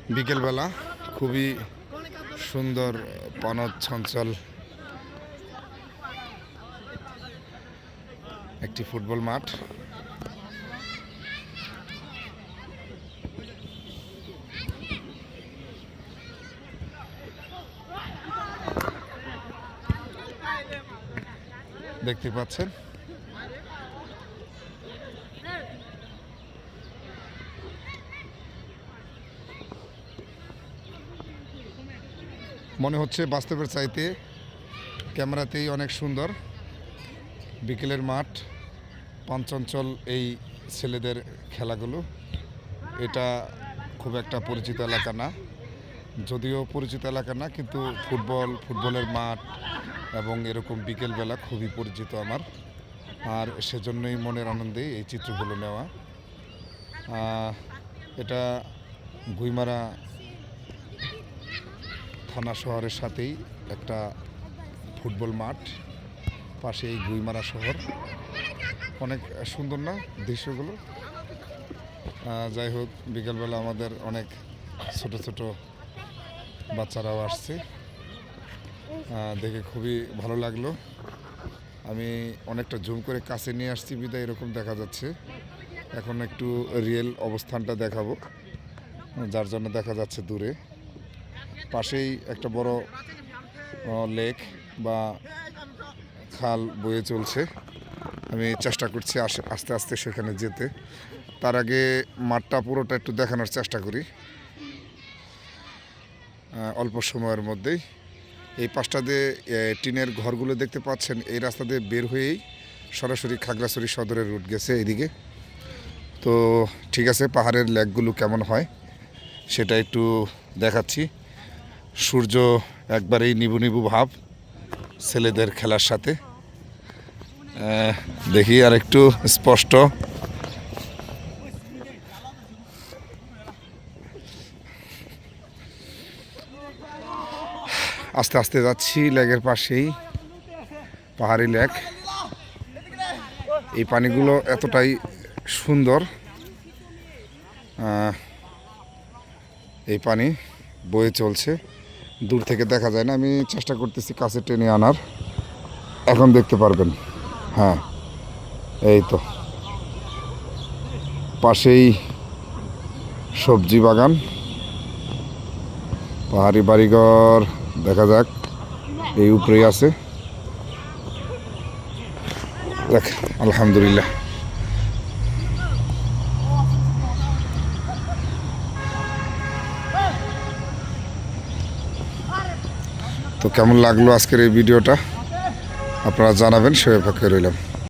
বিকেলবেলা খুবই সুন্দর পানদ চঞ্চল একটি ফুটবল মাঠ। দেখতে পাচ্ছেন মনে হচ্ছে বাস্তবের চাইতে ক্যামেরাতেই অনেক সুন্দর বিকেলের মাঠ, পানচঞ্চল এই ছেলেদের খেলাগুলো। এটা খুব একটা পরিচিত এলাকা না, যদিও পরিচিত এলাকা না, কিন্তু ফুটবলের মাঠ এবং এরকম বিকেলবেলা খুবই পরিচিত আমার। আর সেজন্যই মনের আনন্দে এই চিত্রগুলো নেওয়া। এটা গুইমারা থানা শহরের সাথেই একটা ফুটবল মাঠ, পাশে এই গুইমারা শহর। অনেক সুন্দর না দৃশ্যগুলো? যাই হোক, বিকেলবেলা আমাদের অনেক ছোট ছোট বাচ্চারাও আসছে, দেখে খুবই ভালো লাগলো। আমি অনেকটা জুম করে কাছে নিয়ে আসছি বিদায় এরকম দেখা যাচ্ছে। এখন একটু রিয়েল অবস্থানটা দেখাবো, যার জন্য দেখা যাচ্ছে দূরে। পাশেই একটা বড় লেক বা খাল বয়ে চলছে। আমি চেষ্টা করছি আস্তে আস্তে সেখানে যেতে। তার আগে মাঠটা পুরোটা একটু দেখানোর চেষ্টা করি অল্প সময়ের মধ্যেই। এই পাশটা দিয়ে টিনের ঘরগুলো দেখতে পাচ্ছেন, এই রাস্তা দিয়ে বের হয়েই সরাসরি খাগড়াছড়ি সদরের রুট গেছে এইদিকে। তো ঠিক আছে, পাহাড়ের লেকগুলো কেমন হয় সেটা একটু দেখাচ্ছি। সূর্য একবারেই নিবু নিবু ভাব ছেলেদের খেলার সাথে। দেখি আর একটু স্পষ্ট। আস্তে আস্তে যাচ্ছি লেকের পাশেই, পাহাড়ি লেক। এই পানিগুলো এতটাই সুন্দর, এই পানি বয়ে চলছে, দূর থেকে দেখা যায় না। আমি চেষ্টা করতেছি কাছে টেনে আনার, এখন দেখতে পারবেন। হ্যাঁ, এই তো পাশেই সবজি বাগান, পাহাড়ি বাড়িঘর দেখা যাক, এই উপরেই আছে। দেখ, আলহামদুলিল্লাহ। তো কেমন লাগলো আজকের এই ভিডিওটা আপনারা জানাবেন, সে অপেক্ষায় রইলাম।